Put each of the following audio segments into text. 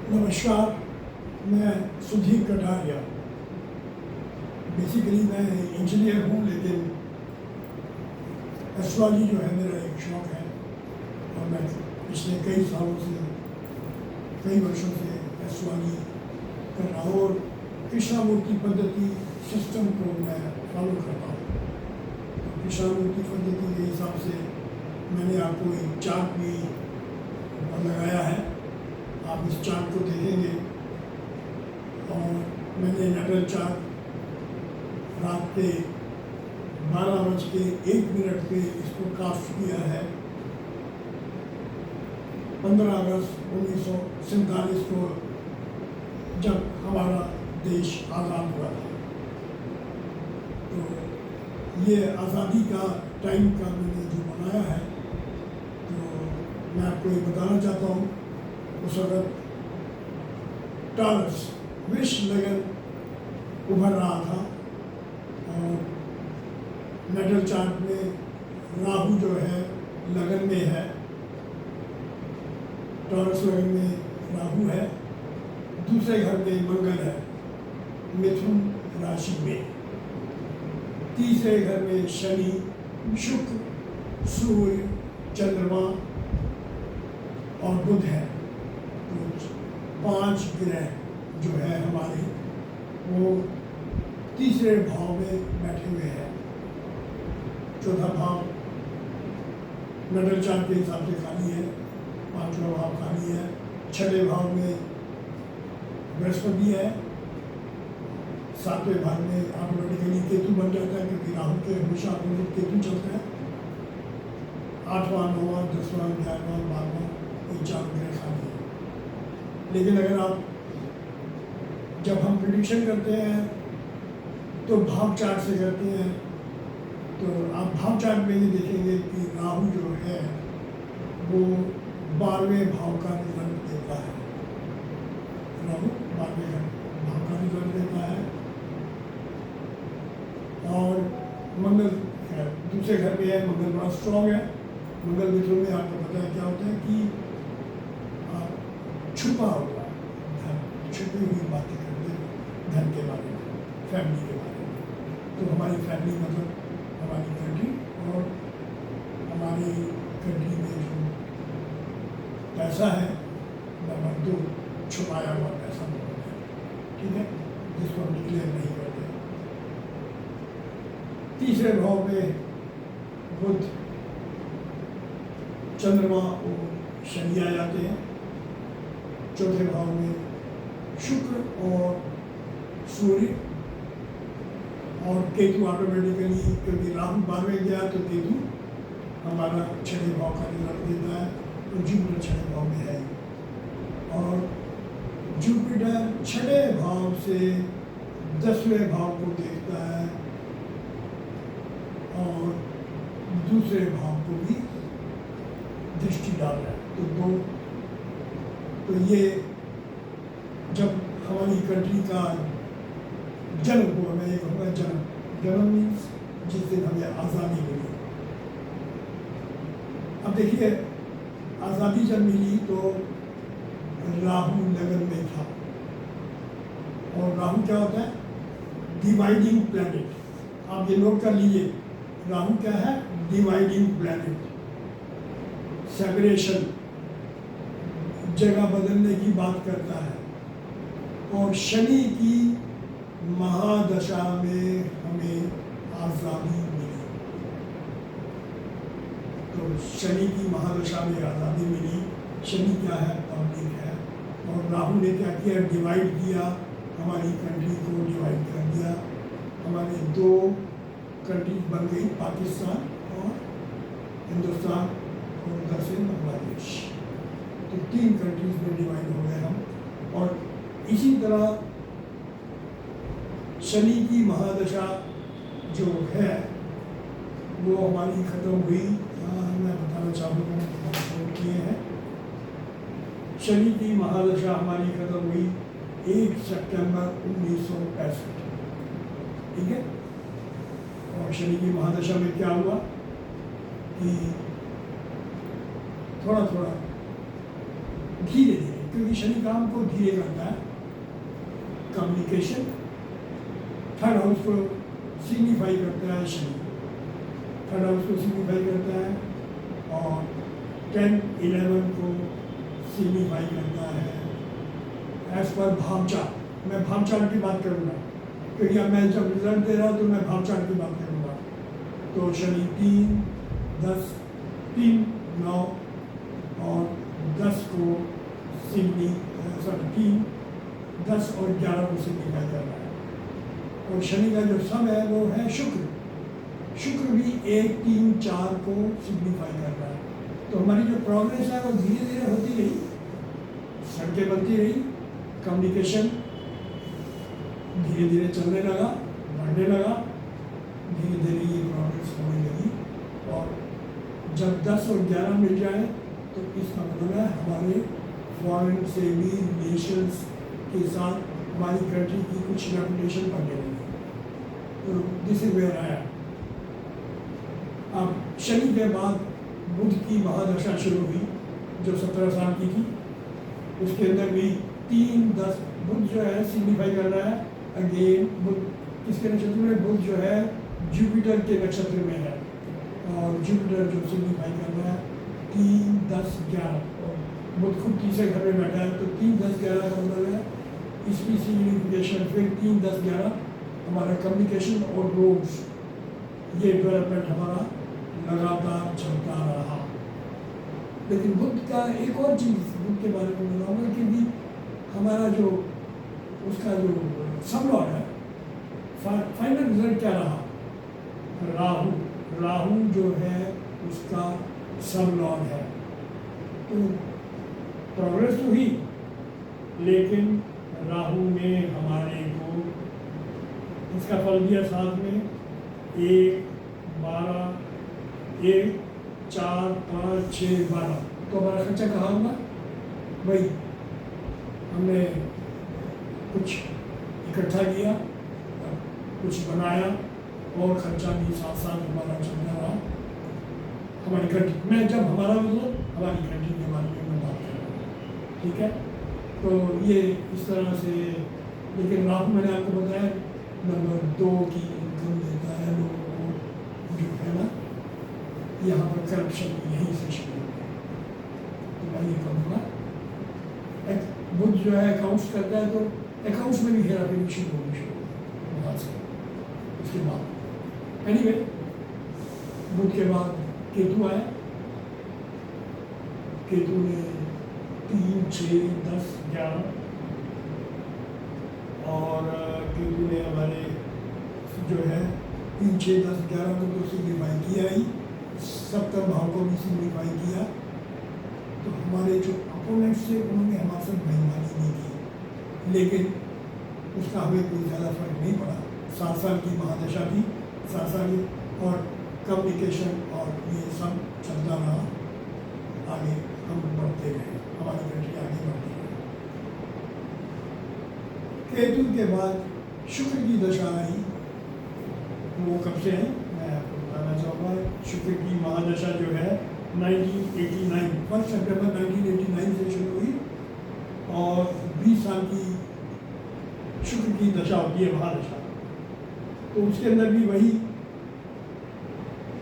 नमस्कार, मैं सुधीर कटारिया। बेसिकली मैं इंजीनियर हूँ, लेकिन एस्ट्रोलॉजी जो है मेरा एक शौक़ है और मैं पिछले कई सालों से, कई वर्षों से एस्ट्रोलॉजी कर रहा हूँ और कृष्णामूर्ति पद्धति सिस्टम को मैं फॉलो करता हूँ। तो कृष्णामूर्ति पद्धति के हिसाब से मैंने आपको एक चार्ट भी लगाया है। आप इस चार्ट को देखेंगे और मैंने नटल चार्ट रात के 12:01 पे इसको कास्ट किया है। 15 अगस्त 1947 को जब हमारा देश आज़ाद हुआ था, तो ये आज़ादी का टाइम का मैंने जो बनाया है, तो मैं आपको ये बताना चाहता हूँ। उस वक्त टॉरस वृष लगन उभर रहा था और नटल चार्ट में राहु जो है लगन में है, टॉरस लगन में राहु है, दूसरे घर में मंगल है मिथुन राशि में, तीसरे घर में शनि, शुक्र, सूर्य, चंद्रमा और बुध है। तो 5 ग्रह जो है हमारे, वो तीसरे भाव में बैठे हुए हैं। चौथा भाव नटल चार्ट के हिसाब से खाली है, 5वां भाव खाली है। 6ठे भाव में बृहस्पति है, 7वें भाव में ऑटोमेटिकली केतु बन जाता है, क्योंकि राहु के हमेशा अपोजिट केतु चलता है। 8वां, 9वां, 10वां, 11वां, 12वां, ये 4 ग्रह खाली है। लेकिन अगर आप, जब हम प्रेडिक्शन करते हैं तो भाव चार्ट से करते हैं, तो आप भाव चार्ट में ये देखेंगे कि राहु जो है वो 12वें भाव का रिजल्ट देता है। राहु 12वें भाव का रिजल्ट देता है और मंगल दूसरे घर में है। मंगल बड़ा स्ट्रॉन्ग है। मंगल मित्रों में आपको पता है क्या होता है कि छुपा हुआ धन, छुपी हुई बातें करते हैं धन के बारे में, फैमिली के बारे में। तो हमारी फैमिली मतलब हमारी कंट्री, और हमारी कंट्री में जो पैसा है, नंबर 2 छुपाया हुआ पैसा बोलते हैं, ठीक है, जिसको हम डिक्लेयर नहीं करते। तीसरे भाव में बुध, चंद्रमा और शनि आ जाते हैं। चौथे भाव में शुक्र और सूर्य और केतु ऑटोमेटिकली, क्योंकि राहु 12वें गया तो केतु हमारा 6ठे भाव का रिजल्ट देता है। तो जुपिटर 6ठे भाव में है और जुपिटर 6ठे भाव से 10वें भाव को देखता है और दूसरे भाव को भी दृष्टि डाल रहा है। तो ये जब हमारी कंट्री का जन्म हुआ, मैं ये कहूँगा जन्म मीन्स जिस दिन हमें आज़ादी मिली। अब देखिए, आज़ादी जब मिली तो राहु लगन में था, और राहु क्या होता है? Dividing planet. आप ये नोट कर लीजिए, राहु क्या है? डिवाइडिंग प्लैनेट, सेपरेशन, जगह बदलने की बात करता है। और शनि की महादशा में हमें आज़ादी मिली। तो शनि की महादशा में आज़ादी मिली। शनि क्या है? पब्लिक है। और राहु ने क्या किया? डिवाइड किया, हमारी कंट्री को डिवाइड कर दिया। हमारे 2 कंट्रीज बन गई, पाकिस्तान और हिंदुस्तान, और उधर से बांग्लादेश। तो 3 कंट्रीज में डिवाइड हो गए हम। और इसी तरह शनि की महादशा जो है वो हमारी ख़त्म हुई। मैं बताना चाहूँगा किए हैं, शनि की महादशा हमारी ख़त्म हुई 1 सितंबर 1965, ठीक है। और शनि की महादशा में क्या हुआ कि थोड़ा थोड़ा धीरे धीरे क्योंकि शनि काम को धीरे करता है। कम्युनिकेशन, थर्ड हाउस को सिग्निफाई करता है शनि, थर्ड हाउस को सिग्निफाई करता है, और 10-11 को सिग्निफाई करता है एज पर भावचार। मैं भावचार की बात करूँगा, क्योंकि अब मैं जब रिजल्ट दे रहा हूँ तो मैं भावचार की बात करूँगा। तो शनि 3, 10, 3, 9 और 10 को 3, 10 और 11 को सिग्निफाई कर रहा है। और शनि का जो सम है वो है शुक्र। शुक्र भी 1, 3, 4 को सिग्निफाई कर रहा है। तो हमारी जो प्रोग्रेस है वो धीरे धीरे होती रही, सड़कें बनती रही, कम्युनिकेशन धीरे धीरे चलने लगा, बढ़ने लगा, धीरे धीरे ये प्रोग्रेस होने लगी। और जब 10 और 11 मिल जाए तो इसका मतलब है हमारे फॉरेन से भी नेशंस के साथ हमारी कंट्री की कुछ रेपुटेशन बढ़ने लगी। तो दिस इज वेयर आया। अब शनि के बाद बुध की महादशा शुरू हुई जो 17 साल की थी। उसके अंदर भी 3, 10 बुध जो है सिग्निफाई कर रहा है अगेन। बुध किसके नक्षत्र में? बुध जो है जुपिटर के नक्षत्र में है, और जुपिटर जो सिग्निफाई कर रहा है 3, 10, 11। बुध खुद तीसरे घर में बैठा है, तो 3, 10, 11 का मतलब है इसकी सिग्निफिकेशन। फिर 3, 10, 11 हमारा कम्युनिकेशन और रोड्स, ये डेवलपमेंट हमारा लगातार चलता रहा। लेकिन बुध का एक और चीज़ बुध के बारे में बताऊँगा, क्योंकि हमारा जो उसका जो समलॉर्ड है, फाइनल रिजल्ट क्या रहा? राहु। राहु जो है उसका समलॉर्ड है। तो प्रोग्रेस तो हुई, लेकिन राहु ने हमारे को इसका फल दिया साथ में 1, 12, 1, 4, 5, 6, 12। तो हमारा खर्चा कहाँ होगा भाई? हमने कुछ इकट्ठा किया, कुछ बनाया, और खर्चा भी साथ साथ हमारा चलता रहा। हमारी कंट्री में, जब हमारा मतलब हमारी कंट्री के बारे में मैं बात कर रहा हूँ, ठीक है? तो ये इस तरह से। लेकिन राहु मैंने आपको बताया नंबर 2 की इनकम देता है लोगों को, जो है ना, यहाँ पर करप्शन यहीं से शुरू होता है। तो मैं ये कहूँगा बुध जो है अकाउंट्स करता है, तो अकाउंट्स में भी हेरा फेरी शुरू होनी शुरू वहाँ से। उसके बाद एनीवे बुध के बाद केतु आया। केतु ने 3, 6, 10, 11 और केतु ने हमारे जो है 3, 6, 10, 11 को तो सिग्निफाई किया ही, सप्तम भाव को भी सिग्निफाई किया। तो हमारे जो अपोनेंट्स थे उन्होंने हमारे साथ बेईमानी नहीं की, लेकिन उसका हमें कोई ज़्यादा फर्क नहीं पड़ा। 7 साल की महादशा थी, 7 साल की, और कम्युनिकेशन और ये सब चलता रहा। आगे हम बढ़ते गए, हमारी कंट्री आगे बढ़ती गई। केतु के बाद शुक्र की दशा आई। वो कब से है मैं आपको बताना चाहूँगा। शुक्र की महादशा जो है 1989, 1 सितंबर 1989 से शुरू हुई, और 20 साल की शुक्र की दशा होती है महादशा। तो उसके अंदर भी वही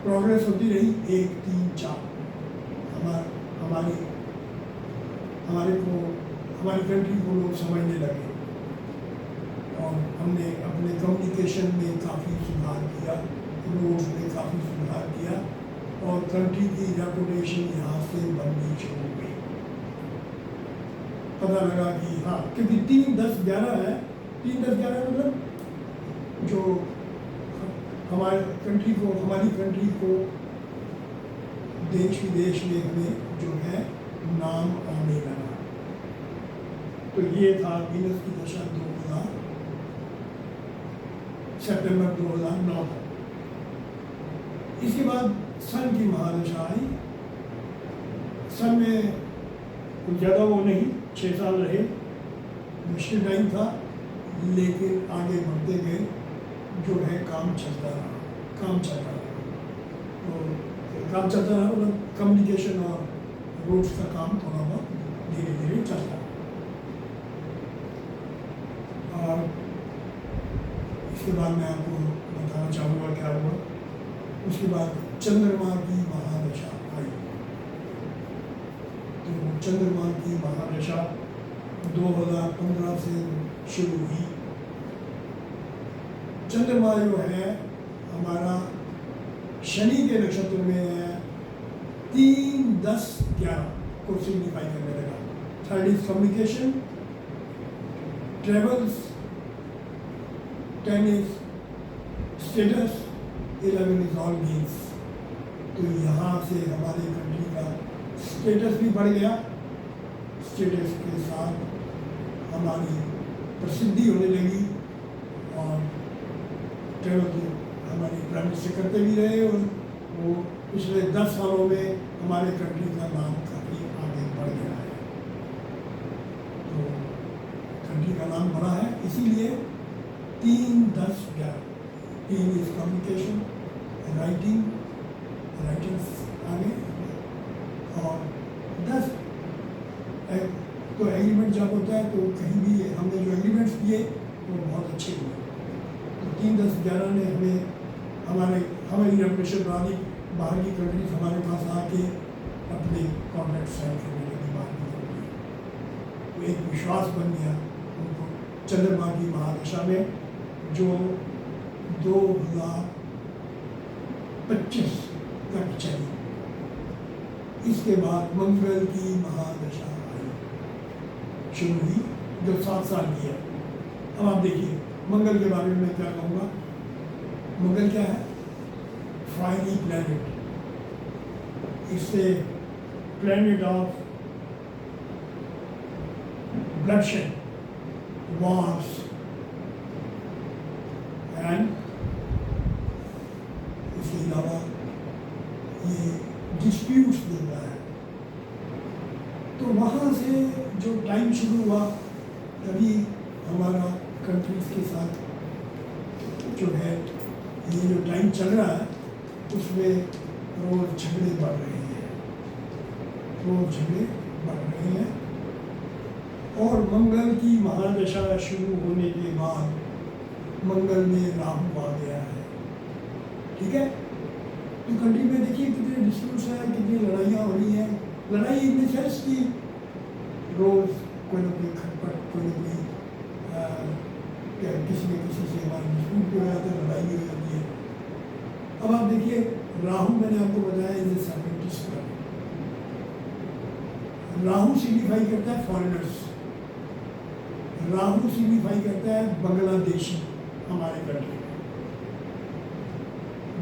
प्रोग्रेस होती रही 1, 3, 4। हमारी कंट्री को लोग समझने लगे, और हमने अपने कम्युनिकेशन में काफ़ी सुधार किया, रोड्स में काफ़ी सुधार किया, और कंट्री की रेपुटेशन यहाँ से बननी शुरू हो गई। पता लगा कि हाँ, क्योंकि 3, 10, 11 है। 3, 10, 11 मतलब जो हमारी कंट्री को देश विदेश में हमें जो है नाम आने लगा। तो ये था वीनस की दशा 2000 सितंबर 2009 तक। इसके बाद सन की महादशा आई। सन में कुछ ज़्यादा वो नहीं, 6 साल रहे, मुश्किल टाइम था, लेकिन आगे बढ़ते गए, जो है काम चलता रहा। तो काम चलता रहा मतलब कम्युनिकेशन और रोड्स का काम थोड़ा बहुत धीरे धीरे चलता रहा। इसके बाद मैं आपको बताना चाहूँगा क्या हुआ। उसके बाद चंद्रमा की महादशा आई। तो चंद्रमा की महादशा 2015 से शुरू हुई। चंद्रमा जो है हमारा शनि के नक्षत्र में है, 3, 10, 11 को सिग्निफाई करने लगा। 3rd is communication, travels, 10 is status, 11 is all means. तो यहाँ से हमारे कंट्री का स्टेटस भी बढ़ गया। स्टेटस के साथ हमारी प्रसिद्धि होने लगी और ट्रेवल तो हमारी प्राइम मिनिस्टर करते भी रहे और वो पिछले 10 सालों में हमारे कंट्री का नाम काफ़ी आगे बढ़ गया है। तो कंट्री का नाम बढ़ा है, इसीलिए 3, 10, 11। 3 इज कम्युनिकेशन, राइटिंग्स आगे, और 10 तो एग्रीमेंट जब होता है तो कहीं भी हमने जो एग्रीमेंट्स किए वो बहुत अच्छे हुए। तो 3, 10, 11 ने हमारी रेपुटेशन बढ़ानी। बाहर की कंट्रीज हमारे पास आके अपने कॉन्ट्रैक्ट साइन करने लगी बाहर की कंट्री। तो एक विश्वास बन गया उनको चंद्रमा की महादशा में, जो 2025 तक चली। इसके बाद मंगल की महादशा आई, शुरू हुई, जो 7 साल की है। अब आप देखिए मंगल के बारे में मैं क्या कहूँगा। मंगल क्या है? Fiery planet. इससे planet of bloodshed, wars and इसके अलावा ये डिस्प्यूट्स देता है। तो वहाँ से जो टाइम शुरू हुआ, तभी हमारा कंट्रीज के साथ जो है ये जो टाइम चल रहा है उसमें रोज़ झगड़े बढ़ रहे हैं, और मंगल की महादशा शुरू होने के बाद मंगल में राहु आ गया है। ठीक है, तो कंट्री में देखिए कितने डिस्प्यूट्स हैं, कितनी लड़ाइयाँ हो रही हैं। लड़ाई इन द सेंस की रोज़ कोई ना कोई खटपट, कोई ना कोई किसी न किसी से हमारे डिस्प्यूट भी हो जाता है, लड़ाई भी हो जाती है। अब आप देखिए राहु, मैंने आपको बताया is a separatist. Rahu signify करता है फॉरेनर्स, राहु सिग्निफाई करता है बांग्लादेशी। हमारे कंट्री में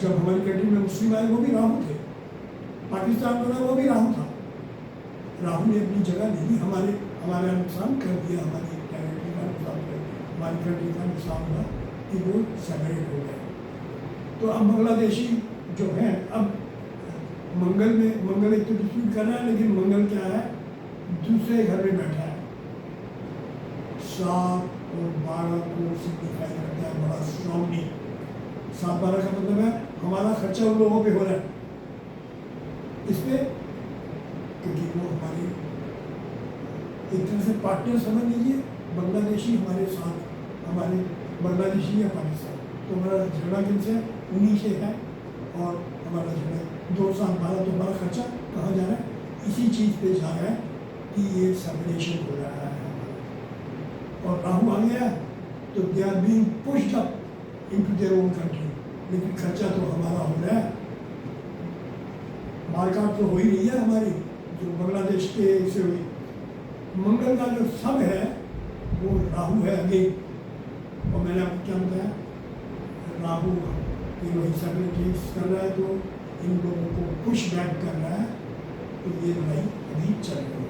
जब हमारी कंट्री में मुस्लिम आए वो भी राहु थे, पाकिस्तान बना वो भी राहु था। राहु ने अपनी जगह ले ली, हमारा नुकसान कर दिया, हमारी टेरिटरी का नुकसान कर दिया, हमारी कंट्री का नुकसान हुआ कि वो सेपरेट हो गए। तो अब बांग्लादेशी जो है, अब मंगल एक तो डिस्प्यूट कर रहा है, लेकिन मंगल क्या है, दूसरे घर में बैठा है। 7 और 12 को सिग्निफाई करता है बड़ा स्ट्रॉन्गली। 7, 12 का मतलब है हमारा खर्चा उन लोगों पे हो रहा है इस पे, क्योंकि वो हमारे एक तरह से पार्टनर समझ लीजिए। बांग्लादेशी हमारे साथ, हमारे बांग्लादेशी या पाकिस्तान, तो हमारा झगड़ा किनसे, उन्हीं से है। और हमारा झगड़ा 2 साल 12, तो हमारा खर्चा कहाँ जा रहा है, इसी चीज़ पे जा रहा है कि ये सेपरेशन हो रहा है। और राहु आ गया तो they are being pushed up into their own country, लेकिन खर्चा तो हमारा हो रहा है। मार्केट तो हो ही रही है हमारी, जो बांग्लादेश के से हुई। मंगल का जो सब है वो राहु है अगेन। और मैंने आपको क्या बताया, राहु वही सेपरेटिंग्स कर रहा है, तो इन लोगों को पुश बैक कर रहा है। तो ये लड़ाई अभी चल रही है।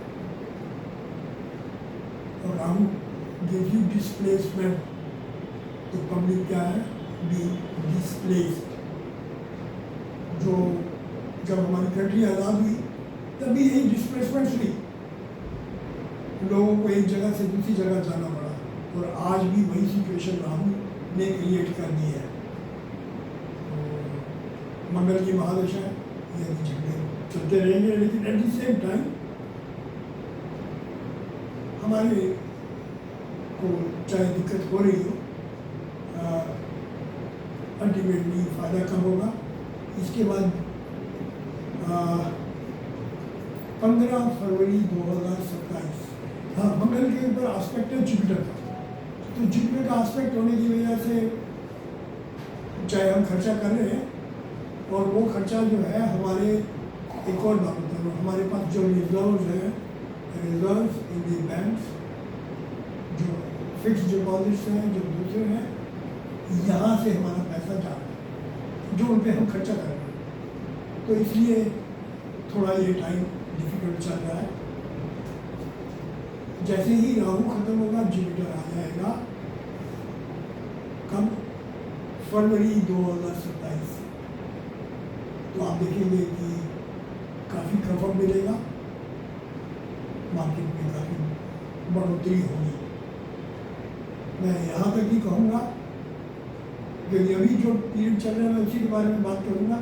और राहु गिव यू डिस्प्लेसमेंट, तो पब्लिक क्या है, बी डिस्प्लेस्ड। जो जब हमारी कंट्री आज़ाद हुई तभी यही डिस्प्लेसमेंट हुई, लोगों को एक जगह से दूसरी जगह जाना पड़ा। और आज भी वही सिचुएशन राहु ने क्रिएट कर दी है। तो मंगल की महादशा, ये झगड़े चलते रहेंगे, लेकिन एट द सेम टाइम हमारे को चाहे दिक्कत हो रही हो, अल्टीमेटली फ़ायदा कम होगा। इसके बाद 15 फरवरी 2027, हाँ, मंगल के ऊपर आस्पेक्ट है जुपिटर का। तो जुपिटर का आस्पेक्ट होने की वजह से चाहे हम खर्चा कर रहे हैं और वो खर्चा जो है हमारे, एक और बात बता रहा हूँ, हमारे पास जो रिजर्व है, रिजर्व इन दी बैंक, जो फिक्स डिपॉजिट्स हैं, जो दूसरे हैं, यहाँ से हमारा पैसा जा रहा है जो उन पर हम खर्चा कर रहे हैं। तो इसलिए थोड़ा ये टाइम डिफिकल्ट चल रहा है। जैसे ही राहु खत्म होगा जुपिटर आ जाएगा। कब? फरवरी 2027। तो आप देखेंगे कि काफ़ी कंफर्ट मिलेगा, मार्केट में काफ़ी बढ़ोतरी होगी। मैं यहाँ तक ही कहूँगा कि अभी जो पीरियड चल रहा है मैं उसी के बारे में बात करूँगा।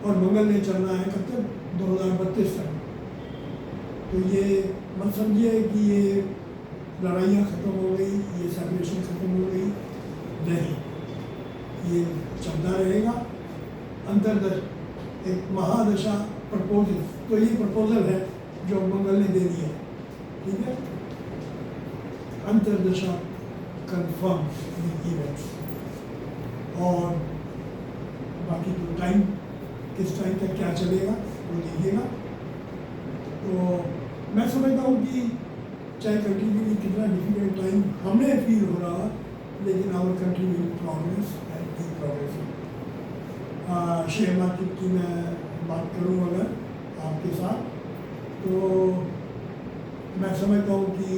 और मंगल ने चलना है कब तक? 2032 तक। तो ये मत समझिए कि ये लड़ाइयाँ ख़त्म हो गई, ये सेपरेशन ख़त्म हो गई, नहीं, ये चलता रहेगा। अंतर्दश एक महादशा प्रपोजल, तो ये प्रपोजल है जो मंगल ने दे दी है, ठीक है। अंतर्दशा कंफर्म इवेंट्स, और बाकी तो टाइम, किस टाइम तक क्या चलेगा वो देखिएगा। तो मैं समझता हूँ कि चाहे कंट्री के लिए कितना डिफिकल्ट टाइम हमें फील हो रहा, लेकिन our country will progress and keep progressing. Share market की मैं बात करूँ अगर आपके साथ, तो मैं समझता हूँ कि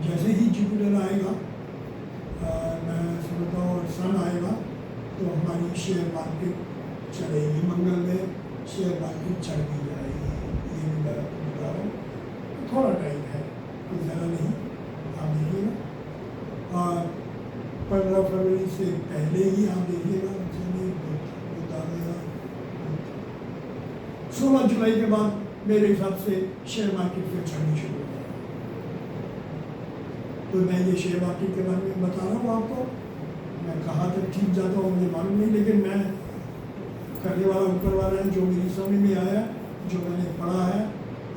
जैसे ही जुपिटर आएगा, मैं समझता हूँ सन आएगा, तो हमारी शेयर मार्केट चलेगी। मंगल में शेयर मार्केट चढ़ भी जाएगी, ये भी मैं बता रहा हूँ। थोड़ा टाइम है, कुछ ज़्यादा नहीं, आप देखिएगा। और 15 फरवरी से पहले ही आप देखिएगा, 16 जुलाई के बाद मेरे हिसाब से शेयर मार्केट फिर चढ़नी शुरू हो जाएगी। तो मैं ये शेयर मार्केट के बारे में बता रहा हूँ आपको। मैं कहाँ तक ठीक जाता हूँ मुझे मालूम नहीं, लेकिन मैं करने वाला ऊपर वाला है, जो मेरी समझ में आया, जो मैंने पढ़ा है,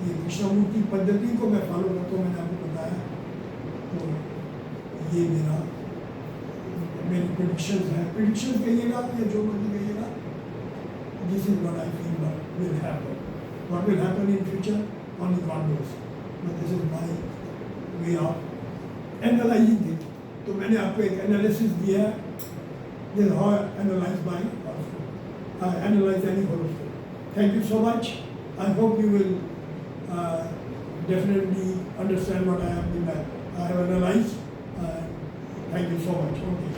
ये कृष्णमूर्ति पद्धति को मैं फॉलो करता हूँ, मैंने आपको बताया। तो ये मेरी प्रेडिक्शंस है, प्रेडिक्शंस कहिएगा या जो मर्जी कहिएगा, this is what I feel will happen. What will happen in future only God knows, but this is my way of analysing it. तो मैंने आपको एक एनालिसिस दिया है, this how I analyse my analyze any horoscope. Thank you so much. I hope you will definitely understand what I have analyzed. Thank you so much. Okay,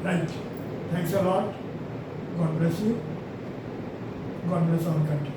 right. Thanks a lot. God bless you. God bless our country.